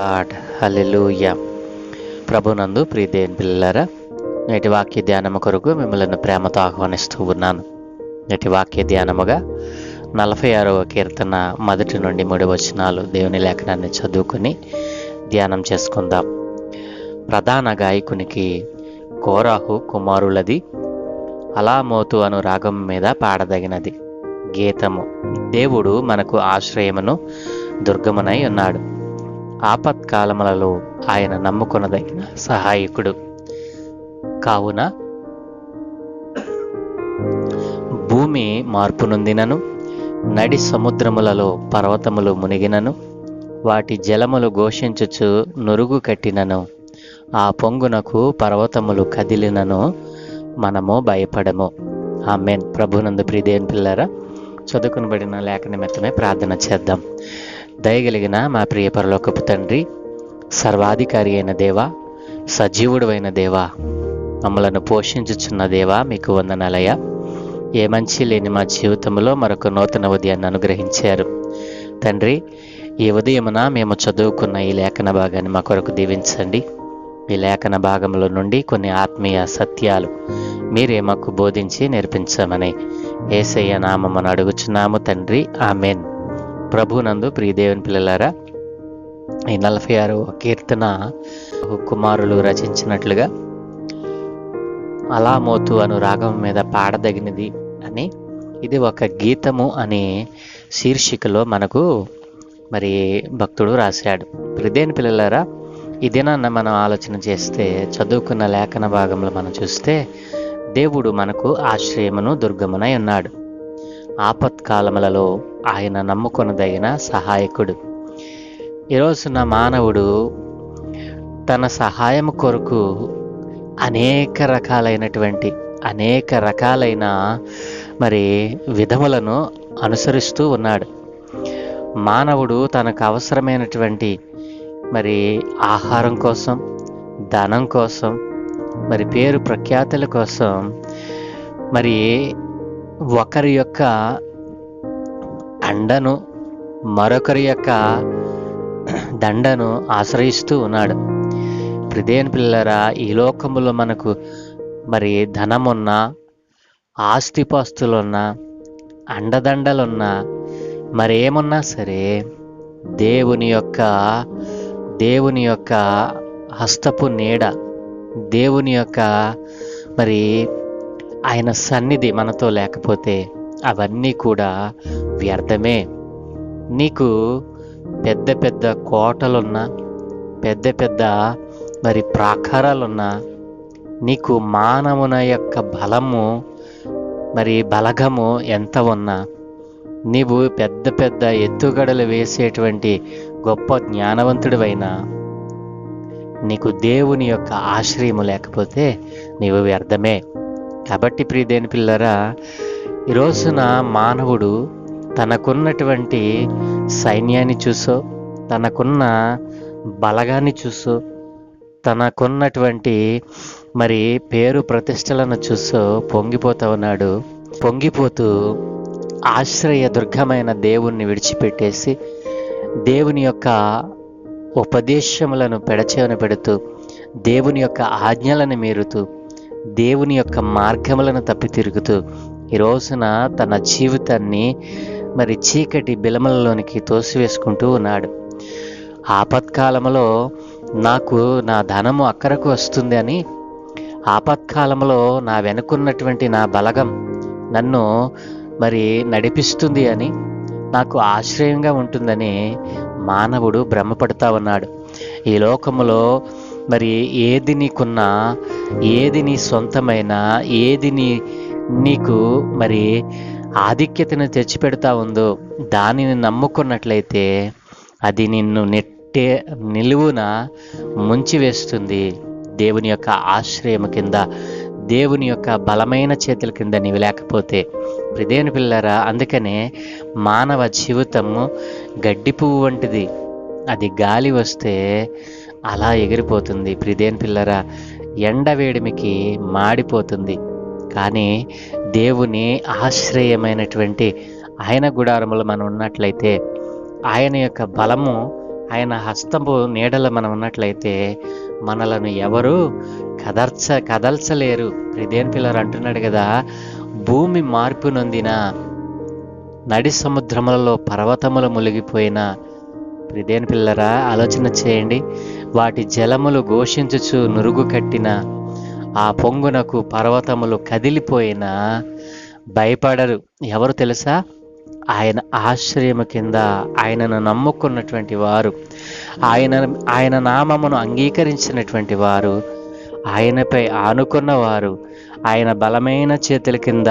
Lord. హల్లెలూయా. ప్రభునందు ప్రియదేవుని పిల్లలారా, నేటి వాక్య ధ్యానము కొరకు మిమ్మల్ని ప్రేమతో ఆహ్వానిస్తూ ఉన్నాను. నేటి వాక్య ధ్యానముగా 46వ కీర్తన 1 నుండి 3 వచనాలు దేవుని లేఖనాన్ని చదువుకుని ధ్యానం చేసుకుందాం. ప్రధాన గాయకునికి కోరాహు కుమారులది అలామోతు అను రాగం మీద పాడదగినది గీతము. దేవుడు మనకు ఆశ్రయమును దుర్గమునై ఉన్నాడు. ఆపత్కాలములలో ఆయన నమ్ముకొనదగిన సహాయకుడు. కావున భూమి మార్పు నొందినను, నడి సముద్రములలో పర్వతములు మునిగినను, వాటి జలములు ఘోషించుచు నురుగు కట్టినను, ఆ పొంగునకు పర్వతములు కదిలినను, మనము భయపడము. ఆమేన్. ప్రభునందు ప్రియదేవుని పిల్లరా, చదువుకునబడిన లేఖ నిమిత్తమే ప్రార్థన చేద్దాం. దయగలిగిన మా ప్రియ పరలోకపు తండ్రి, సర్వాధికారి అయిన దేవా, సజీవుడు అయిన దేవా, మమ్మలను పోషించుచున్న దేవా, మీకు వందనాలయ్యా. ఏ మంచి లేని మా జీవితంలో మరొక నూతన ఉదయాన్ని అనుగ్రహించారు తండ్రి. ఈ ఉదయమున మేము చదువుకున్న ఈ లేఖన భాగాన్ని మా కొరకు దీవించండి. ఈ లేఖన భాగంలో నుండి కొన్ని ఆత్మీయ సత్యాలు మీరే మాకు బోధించి నేర్పించమని యేసయ్య నామమున అడుగుచున్నాము తండ్రి. ఆమేన్. ప్రభునందు ప్రియదేవుని పిల్లలారా, ఈ 46వ కీర్తన కుమారులు రచించినట్లుగా అలామోతు అను రాగం మీద పాడదగినది అని, ఇది ఒక గీతము అనే శీర్షికలో మనకు మరి భక్తుడు రాశాడు. ప్రియదేవుని పిల్లలారా, ఈ దినాన్న మనం ఆలోచన చేస్తే, చదువుకున్న లేఖన భాగంలో మనం చూస్తే, దేవుడు మనకు ఆశ్రయమును దుర్గమునై ఉన్నాడు. ఆపత్కాలములలో ఆయన నమ్ముకొనదగిన సహాయకుడు. ఈరోజున మానవుడు తన సహాయం కొరకు అనేక రకాలైన మరి విధములను అనుసరిస్తూ ఉన్నాడు. మానవుడు తనకు అవసరమైనటువంటి మరి ఆహారం కోసం, ధనం కోసం, మరి పేరు ప్రఖ్యాతుల కోసం మరి ఒకరి యొక్క అండను, మరొకరి యొక్క దండను ఆశ్రయిస్తూ ఉన్నాడు. ప్రియదేవుని పిల్లరా, ఈ లోకములో మనకు మరి ధనమున్నా, ఆస్తిపాస్తులున్నా, అండదండలున్నా, మరేమున్నా సరే దేవుని యొక్క హస్తపు నీడ, దేవుని యొక్క మరి ఆయన సన్నిధి మనతో లేకపోతే అవన్నీ కూడా వ్యర్థమే. నీకు పెద్ద పెద్ద కోటలున్నా, పెద్ద పెద్ద మరి ప్రాకారాలున్నా, నీకు మానవుని యొక్క బలము మరి బలగము ఎంత ఉన్నా, నీవు పెద్ద పెద్ద ఎత్తుగడలు వేసేటువంటి గొప్ప జ్ఞానవంతుడివైనా, నీకు దేవుని యొక్క ఆశ్రయము లేకపోతే నీవు వ్యర్థమే. కాబట్టి ప్రియదేవుని పిల్లరా, ఈ రోజున మానవుడు తనకున్నటువంటి సైన్యాన్ని చూసో, తనకున్న బలగాన్ని చూసో, తనకున్నటువంటి మరి పేరు ప్రతిష్టలను చూసో పొంగిపోతూ ఉన్నాడు. పొంగిపోతూ ఆశ్రయ దుర్గమైన దేవుణ్ణి విడిచిపెట్టేసి, దేవుని యొక్క ఉపదేశములను పెడచెవిన పెడుతూ, దేవుని యొక్క ఆజ్ఞలను మీరుతూ, దేవుని యొక్క మార్గములను తప్పి తిరుగుతూ ఈ రోజున తన జీవితాన్ని మరి చీకటి బిలమలలోనికి తోసివేసుకుంటూ ఉన్నాడు. ఆపత్కాలంలో నాకు నా ధనము అక్కరకు వస్తుంది అని, ఆపత్కాలంలో నా వెనుకున్నటువంటి నా బలగం నన్ను మరి నడిపిస్తుంది అని, నాకు ఆశ్రయంగా ఉంటుందని మానవుడు భ్రమపడుతూ ఉన్నాడు. ఈ లోకములో మరి ఏది నీకున్నా, ఏది నీ సొంతమైనా, ఏది నీకు మరి ఆధిక్యతను తెచ్చిపెడతా ఉందో దానిని నమ్ముకున్నట్లయితే అది నిన్ను నిలువున ముంచివేస్తుంది. దేవుని యొక్క ఆశ్రయం కింద, దేవుని యొక్క బలమైన చేతుల కింద నీవు లేకపోతే. ప్రియదేవుని పిల్లరా, అందుకనే మానవ జీవితము గడ్డి పువ్వు వంటిది. అది గాలి వస్తే అలా ఎగిరిపోతుంది. ప్రియదేవుని పిల్లరా, ఎండవేడిమికి మాడిపోతుంది. కానీ దేవుని ఆశ్రయమైనటువంటి ఆయన గుడారములో మనం ఉన్నట్లయితే, ఆయన యొక్క బలము, ఆయన హస్తము నీడల మనం ఉన్నట్లయితే మనలను ఎవరు కదల్చలేరు. దేవుని పిల్లలు అంటున్నాడు కదా, భూమి మార్పు నొందిన, నడి సముద్రములలో పర్వతములు మునిగిపోయిన. దేవుని పిల్లరా, ఆలోచన చేయండి. వాటి జలములు ఘోషించుచు నురుగు కట్టిన, ఆ పొంగునకు పర్వతములు కదిలిపోయినా భయపడరు. ఎవరు తెలుసా? ఆయన ఆశ్రయము కింద ఆయనను నమ్ముకున్నటువంటి వారు, ఆయన నామమును అంగీకరించినటువంటి వారు, ఆయనపై ఆనుకున్నవారు, ఆయన బలమైన చేతుల కింద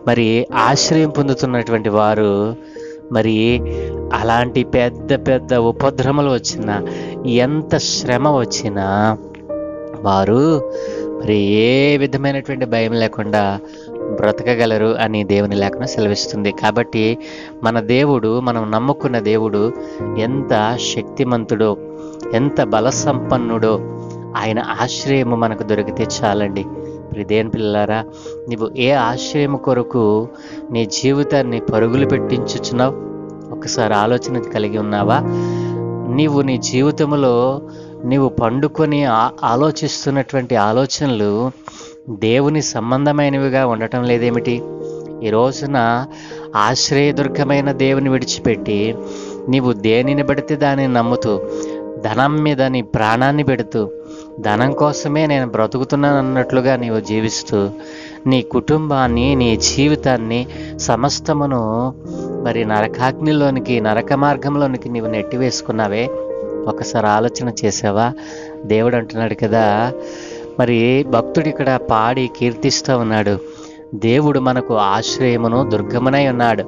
మరి ఆశ్రయం పొందుతున్నటువంటి వారు, మరి అలాంటి పెద్ద పెద్ద ఉపద్రవములు వచ్చినా, ఎంత శ్రమ వచ్చినా వారు మరి ఏ విధమైనటువంటి భయం లేకుండా బ్రతకగలరు అని దేవుని లేఖనం సెలవిస్తుంది. కాబట్టి మన దేవుడు, మనం నమ్ముకున్న దేవుడు ఎంత శక్తిమంతుడో, ఎంత బలసంపన్నుడో, ఆయన ఆశ్రయము మనకు దొరికితే చాలండి. దేవుని పిల్లలారా, నీవు ఏ ఆశ్రయము కొరకు నీ జీవితాన్ని పరుగులు పెట్టించుచున్నావు? ఒకసారి ఆలోచన కలిగి ఉన్నావా? నీవు నీ జీవితంలో నీవు పండుకొని ఆలోచిస్తున్నటువంటి ఆలోచనలు దేవుని సంబంధమైనవిగా ఉండటం లేదేమిటి? ఈ రోజున ఆశ్రయదుర్గమైన దేవుని విడిచిపెట్టి నీవు దేనిని పడితే దానిని నమ్ముతూ, ధనం మీద నీ ప్రాణాన్ని పెడుతూ, ధనం కోసమే నేను బ్రతుకుతున్నాను అన్నట్లుగా నీవు జీవిస్తూ, నీ కుటుంబాన్ని, నీ జీవితాన్ని సమస్తమును మరి నరకాగ్నిలోనికి, నరక మార్గంలోనికి నీవు నెట్టివేసుకున్నావే. ఒకసారి ఆలోచన చేసావా? దేవుడు అంటున్నాడు కదా, మరి భక్తుడు ఇక్కడ పాడి కీర్తిస్తూ ఉన్నాడు, దేవుడు మనకు ఆశ్రయమును దుర్గమునై ఉన్నాడు.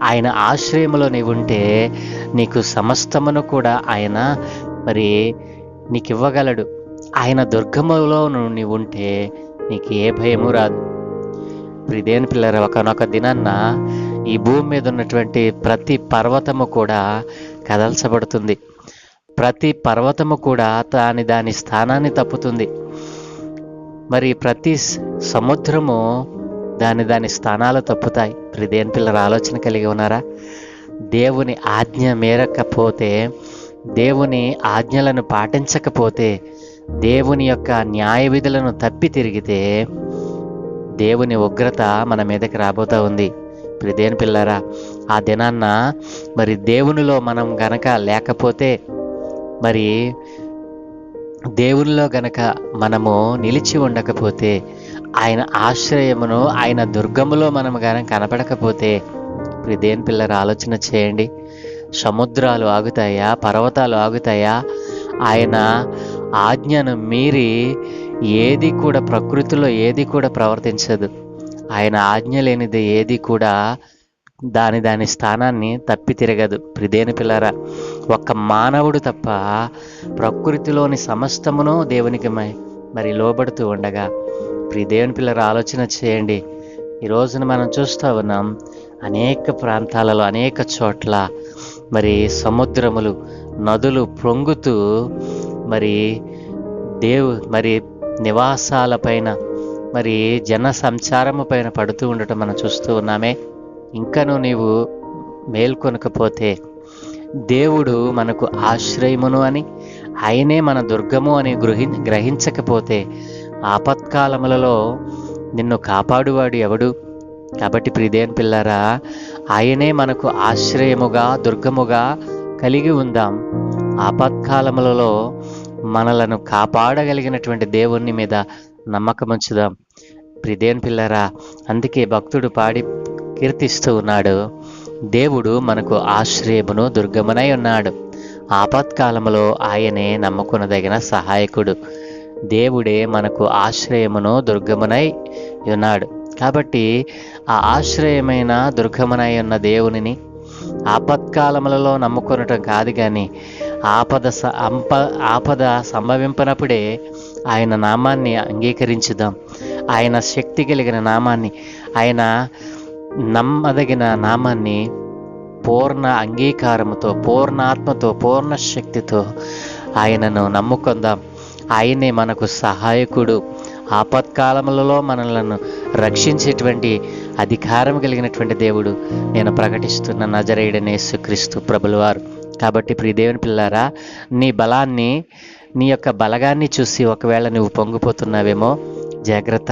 ఆయన ఆశ్రయములో నీవుంటే నీకు సమస్తమును కూడా ఆయన మరి నీకు ఇవ్వగలడు. ఆయన దుర్గములో నీవుంటే నీకు ఏ భయము రాదు. దేవుని పిల్లరా, ఒకనొక దినాన్న ఈ భూమి మీద ఉన్నటువంటి ప్రతి పర్వతము కూడా కదల్చబడుతుంది. ప్రతి పర్వతము కూడా దాని స్థానాన్ని తప్పుతుంది. మరి ప్రతి సముద్రము దాని స్థానాలు తప్పుతాయి. దేవుని పిల్లల ఆలోచన కలిగి ఉన్నారా? దేవుని ఆజ్ఞ మేరకపోతే, దేవుని ఆజ్ఞలను పాటించకపోతే, దేవుని యొక్క న్యాయ విధులను తప్పి తిరిగితే దేవుని ఉగ్రత మన మీదకి రాబోతూ ఉంది. దేవుని పిల్లరా, ఆ దినాన్న మరి దేవునిలో మనం గనక లేకపోతే, మరి దేవునిలో గనక మనము నిలిచి ఉండకపోతే, ఆయన ఆశ్రయమును, ఆయన దుర్గములో మనం గనక కనపడకపోతే, దేవుని పిల్లల ఆలోచన చేయండి. సముద్రాలు ఆగుతాయా? పర్వతాలు ఆగుతాయా? ఆయన ఆజ్ఞను మీరి ఏది కూడా, ప్రకృతిలో ఏది కూడా ప్రవర్తించదు. ఆయన ఆజ్ఞ లేనిది ఏది కూడా దాని స్థానాన్ని తప్పి తిరగదు. దేవుని పిల్లరా, ఒక్క మానవుడు తప్ప ప్రకృతిలోని సమస్తమును దేవునికి మరి లోబడుతూ ఉండగా, దేవుని పిల్లల ఆలోచన చేయండి. ఈ రోజున మనం చూస్తూ ఉన్నాం, అనేక ప్రాంతాలలో, అనేక చోట్ల మరి సముద్రములు, నదులు పొంగుతూ మరి మరి నివాసాలపైన, మరి జన సంచారము పైన పడుతూ ఉండటం మనం చూస్తూ ఉన్నామే. ఇంకనూ నీవు మేల్కొనకపోతే, దేవుడు మనకు ఆశ్రయమును అని, ఆయనే మన దుర్గము అని గ్రహించకపోతే, ఆపత్కాలములలో నిన్ను కాపాడువాడు ఎవడు? కాబట్టి దేవుని పిల్లారా, ఆయనే మనకు ఆశ్రయముగా, దుర్గముగా కలిగి ఉందాం. ఆపత్కాలములలో మనలను కాపాడగలిగినటువంటి దేవుని మీద నమ్మకం ఉంచుదాం. దేవుని పిల్లారా, అందుకే భక్తుడు పాడి కీర్తిస్తూ ఉన్నాడు, దేవుడు మనకు ఆశ్రయమును దుర్గమునై ఉన్నాడు. ఆపత్కాలములో ఆయనే నమ్ముకొనదగిన సహాయకుడు. దేవుడే మనకు ఆశ్రయమును దుర్గమునై ఉన్నాడు. కాబట్టి ఆ ఆశ్రయమైన దుర్గమునై ఉన్న దేవునిని ఆపత్కాలములలో నమ్ముకొనటం కాదు, కానీ ఆపద సంభవింపనప్పుడే ఆయన నామాన్ని అంగీకరించుదాం. ఆయన శక్తి కలిగిన నామాన్ని, ఆయన నమ్మదగిన నామాన్ని పూర్ణ అంగీకారముతో, పూర్ణ ఆత్మతో, పూర్ణ శక్తితో ఆయనను నమ్ముకుందాం. ఆయనే మనకు సహాయకుడు. ఆపత్కాలములలో మనలను రక్షించేటువంటి అధికారం కలిగినటువంటి దేవుడు. నేను ప్రకటిస్తున్న నజరేయుడైన యేసుక్రీస్తు ప్రభుల వారు కాబట్టి ప్రియ దేవుని పిల్లారా, నీ బలాన్ని, నీ యొక్క బలగాన్ని చూసి ఒకవేళ నువ్వు పొంగిపోతున్నావేమో, జాగ్రత్త.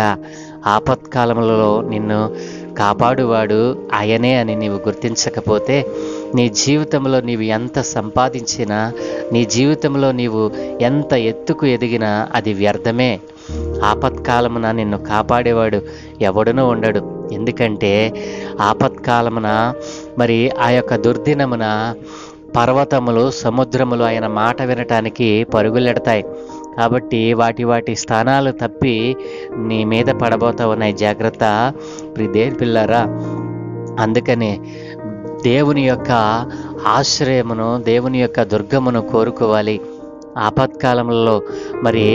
ఆపత్కాలంలో నిన్ను కాపాడువాడు ఆయనే అని నీవు గుర్తించకపోతే, నీ జీవితంలో నీవు ఎంత సంపాదించినా, నీ జీవితంలో నీవు ఎంత ఎత్తుకు ఎదిగినా అది వ్యర్థమే. ఆపత్కాలమున నిన్ను కాపాడేవాడు ఎవడునూ ఉండడు. ఎందుకంటే ఆపత్కాలమున మరి ఆ యొక్క దుర్దినమున పర్వతములు, సముద్రములు ఆయన మాట వినటానికి పరుగులెడతాయి. కాబట్టి వాటి స్థానాలు తప్పి నీ మీద పడబోతా ఉన్నాయి. జాగ్రత్త ప్రియదేవుని పిల్లారా. అందుకనే దేవుని యొక్క ఆశ్రయమును, దేవుని యొక్క దుర్గమును కోరుకోవాలి. ఆపత్కాలంలో మరి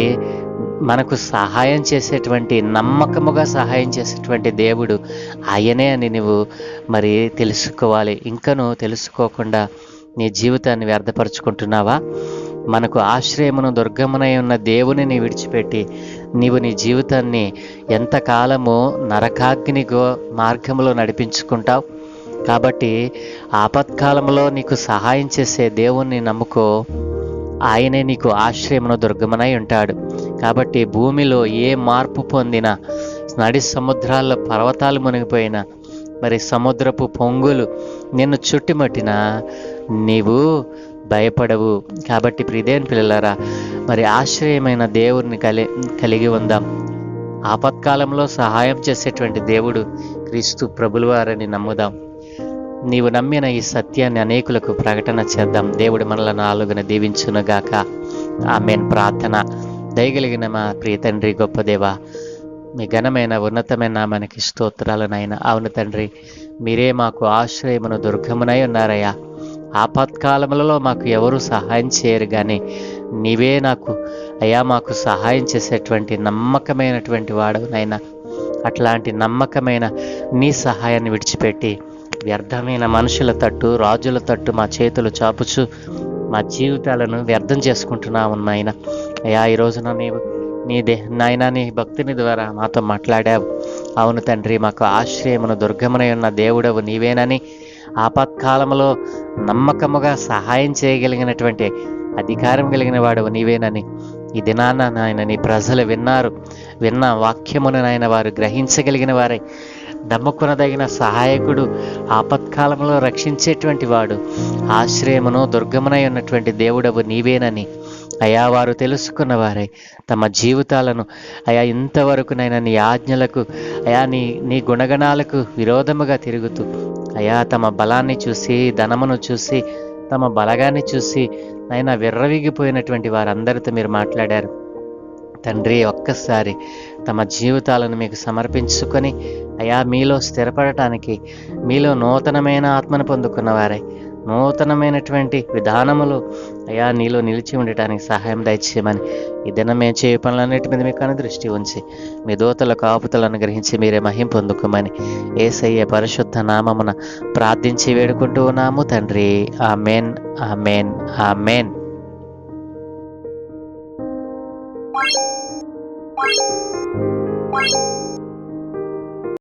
మనకు సహాయం చేసేటువంటి, నమ్మకముగా సహాయం చేసేటువంటి దేవుడు ఆయనే అని నువ్వు మరి తెలుసుకోవాలి. ఇంకను తెలుసుకోకుండా నీ జీవితాన్ని వ్యర్థపరుచుకుంటున్నావా? మనకు ఆశ్రయమును, దుర్గమునై ఉన్న దేవునిని విడిచిపెట్టి నీవు నీ జీవితాన్ని ఎంతకాలము నరకాగ్ని మార్గంలో నడిపించుకుంటావు. కాబట్టి ఆపత్కాలంలో నీకు సహాయం చేసే దేవుణ్ణి నమ్ముకో. ఆయనే నీకు ఆశ్రయమును, దుర్గమునై ఉంటాడు. కాబట్టి భూమిలో ఏ మార్పు పొందినా, నడి సముద్రాల్లో పర్వతాలు మునిగిపోయినా, మరి సముద్రపు పొంగులు నిన్ను చుట్టుముట్టినా నీవు భయపడవు. కాబట్టి ప్రియదేవుని పిల్లలారా, మరి ఆశ్రయమైన దేవుడిని కలిగి ఉందాం. ఆపత్కాలంలో సహాయం చేసేటువంటి దేవుడు క్రీస్తు ప్రభులవారని నమ్ముదాం. నీవు నమ్మిన ఈ సత్యాన్ని అనేకులకు ప్రకటన చేద్దాం. దేవుడు మనల నాలుగున దీవించునుగాక. ఆమేన్. ప్రార్థన. దయగలిగిన మా ప్రియ తండ్రి, గొప్ప దేవా, మీ ఘనమైన ఉన్నతమైన నామానికి స్తోత్రాలు నాయన. అవును తండ్రి, మీరే మాకు ఆశ్రయమును, దుర్గమునై ఉన్నారయ్యా. ఆపత్కాలములలో మాకు ఎవరు సహాయం చేయరు, కానీ నీవే నాకు అయ్యా మాకు సహాయం చేసేటువంటి నమ్మకమైనటువంటి వాడు నాయన. అట్లాంటి నమ్మకమైన నీ సహాయాన్ని విడిచిపెట్టి వ్యర్థమైన మనుషుల తట్టు, రాజుల తట్టు మా చేతులు చాపుచు మా జీవితాలను వ్యర్థం చేసుకుంటున్నాము నాయన. అయ్యా, ఈ రోజున నాయన నీ భక్తుని ద్వారా మాతో మాట్లాడావు. అవును తండ్రి, మాకు ఆశ్రయమును, దుర్గమునై ఉన్న దేవుడవు నీవేనని, ఆపత్కాలంలో నమ్మకముగా సహాయం చేయగలిగినటువంటి అధికారం కలిగిన వాడవు నీవేనని ఈ దినాన నాయన నీ ప్రజలు విన్న వాక్యమును నాయన వారు గ్రహించగలిగిన వారై, నమ్ముకునదగిన సహాయకుడు, ఆపత్కాలంలో రక్షించేటువంటి వాడు, ఆశ్రయమును, దుర్గమునై ఉన్నటువంటి దేవుడవు నీవేనని అయా వారు తెలుసుకున్న వారై తమ జీవితాలను అయా ఇంతవరకునైనా నీ ఆజ్ఞలకు, అయా నీ గుణగణాలకు విరోధముగా తిరుగుతూ అయా తమ బలాన్ని చూసి, ధనమును చూసి, తమ బలగాన్ని చూసి అయినా విర్రవీగిపోయినటువంటి వారందరితో మీరు మాట్లాడారు తండ్రి. ఒక్కసారి తమ జీవితాలను మీకు సమర్పించుకొని అయా మీలో స్థిరపడటానికి, మీలో నూతనమైన ఆత్మను పొందుకున్న వారై నూతనమైనటువంటి విధానములు అయా నీలో నిలిచి ఉండటానికి సహాయం దయచేయమని ఈ దినం మేము చేయ పనులన్నిటి మీద మీకు దృష్టి ఉంచి మీ దూతల కాపుతలను గ్రహించి మీరే మహిం పొందుకోమని యేసయ్య పరిశుద్ధ నామమున ప్రార్థించి వేడుకుంటూ ఉన్నాము తండ్రి. ఆమేన్, ఆమేన్, ఆమేన్. Bye.